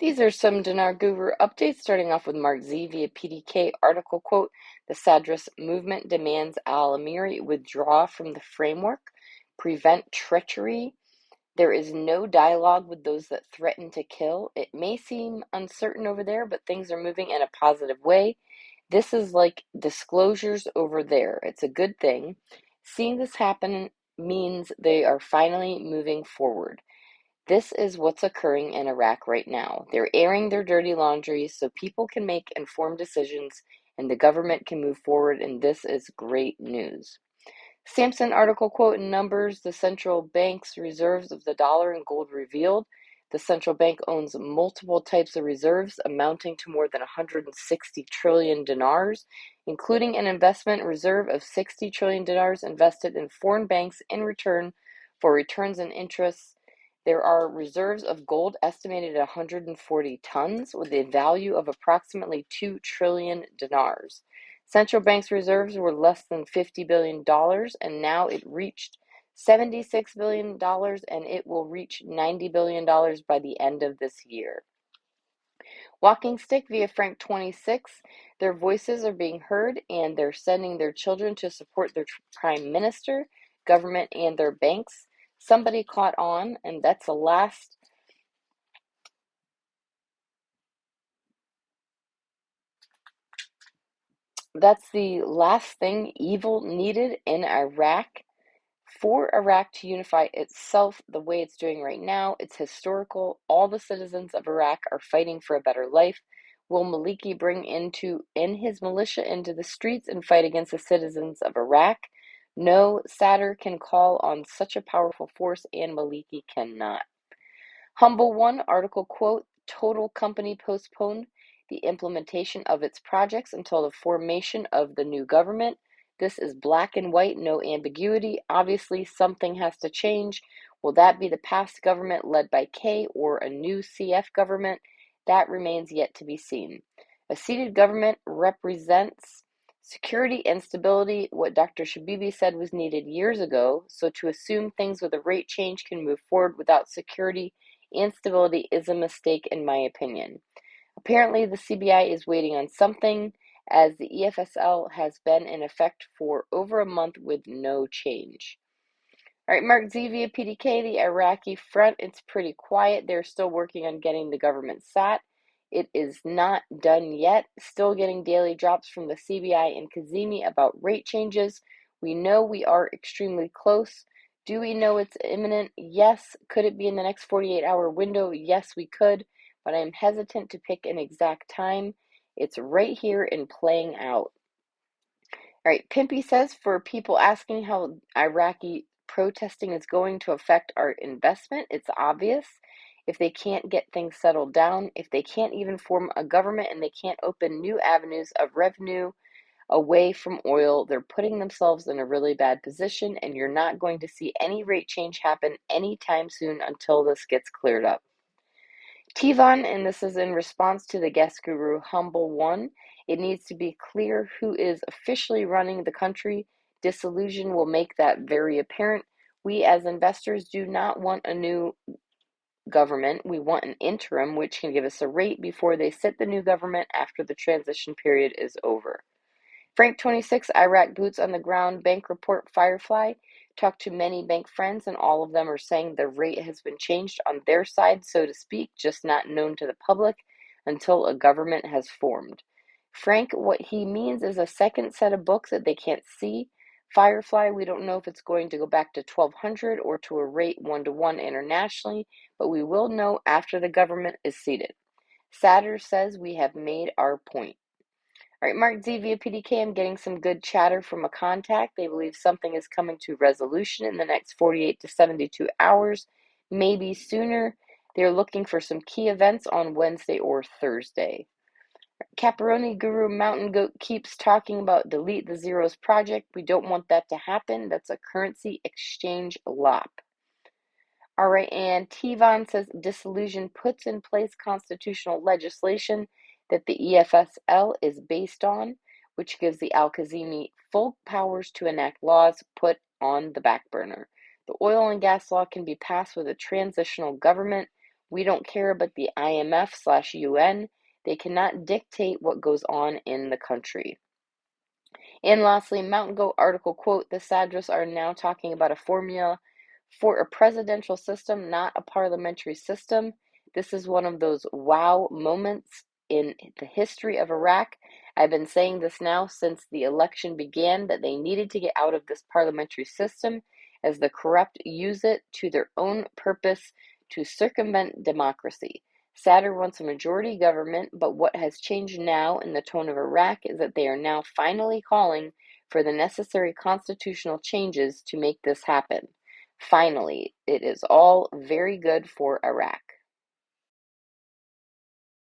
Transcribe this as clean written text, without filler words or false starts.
These are some Dinar Guru updates, starting off with Mark Z via PDK article quote, the Sadrist movement demands al-Amiri withdraw from the framework, prevent treachery. There is no dialogue with those that threaten to kill. It may seem uncertain over there, but things are moving in a positive way. This is like disclosures over there. It's a good thing. Seeing this happen means they are finally moving forward. This is what's occurring in Iraq right now. They're airing their dirty laundry so people can make informed decisions and the government can move forward, and this is great news. Sampson article quote in Numbers, the central bank's reserves of the dollar and gold revealed. The central bank owns multiple types of reserves amounting to more than 160 trillion dinars, including an investment reserve of 60 trillion dinars invested in foreign banks in return for returns and interests. There are reserves of gold estimated at 140 tons with a value of approximately 2 trillion dinars. Central bank's reserves were less than $50 billion, and now it reached $76 billion, and it will reach $90 billion by the end of this year. Walking Stick via Frank 26, their voices are being heard, and they're sending their children to support their prime minister, government, and their banks. Somebody caught on, and that's the last thing evil needed in Iraq. For Iraq to unify itself the way it's doing right now, it's historical. All the citizens of Iraq are fighting for a better life. Will Maliki bring in his militia into the streets and fight against the citizens of Iraq? No, Sadr can call on such a powerful force, and Maliki cannot. Humble One article quote, total company postponed the implementation of its projects until the formation of the new government. This is black and white, no ambiguity. Obviously, something has to change. Will that be the past government led by K or a new CF government? That remains yet to be seen. A seated government represents security and stability, what Dr. Shabibi said was needed years ago. So to assume things with a rate change can move forward without security and stability is a mistake in my opinion. Apparently, the CBI is waiting on something, as the EFSL has been in effect for over a month with no change. All right, Mark Z via PDK, the Iraqi front, it's pretty quiet. They're still working on getting the government sat. It is not done yet. Still getting daily drops from the CBI and Kazemi about rate changes. We know we are extremely close. Do we know it's imminent? Yes. Could it be in the next 48-hour window? Yes, we could, but I'm hesitant to pick an exact time. It's right here and playing out. All right, Pimpy says, for people asking how Iraqi protesting is going to affect our investment, it's obvious. If they can't get things settled down, if they can't even form a government and they can't open new avenues of revenue away from oil, they're putting themselves in a really bad position, and you're not going to see any rate change happen anytime soon until this gets cleared up. Tivan, and this is in response to the guest guru Humble One, it needs to be clear who is officially running the country. Disillusion will make that very apparent. We as investors do not want a new government. We want an interim which can give us a rate before they sit the new government after the transition period is over. Frank 26, Iraq boots on the ground bank report Firefly. Talked to many bank friends, and all of them are saying the rate has been changed on their side, so to speak, just not known to the public until a government has formed. Frank, what he means is a second set of books that they can't see. Firefly, we don't know if it's going to go back to 1200 or to a rate 1-to-1 internationally, but we will know after the government is seated. Sadr says we have made our point. All right, Mark Z via PDK, I'm getting some good chatter from a contact. They believe something is coming to resolution in the next 48 to 72 hours, maybe sooner. They're looking for some key events on Wednesday or Thursday. Caparoni Guru Mountain Goat keeps talking about delete the zeros project. We don't want that to happen. That's a currency exchange lop. All right, and Tivan says disillusion puts in place constitutional legislation that the EFSL is based on, which gives the Al-Kazimi full powers to enact laws put on the back burner. The oil and gas law can be passed with a transitional government. We don't care about the IMF/UN. They cannot dictate what goes on in the country. And lastly, Mountain Goat article quote, the Sadras are now talking about a formula for a presidential system, not a parliamentary system. This is one of those wow moments in the history of Iraq. I've been saying this now since the election began, that they needed to get out of this parliamentary system as the corrupt use it to their own purpose to circumvent democracy. Sadr wants a majority government, but what has changed now in the tone of Iraq is that they are now finally calling for the necessary constitutional changes to make this happen. Finally, it is all very good for Iraq.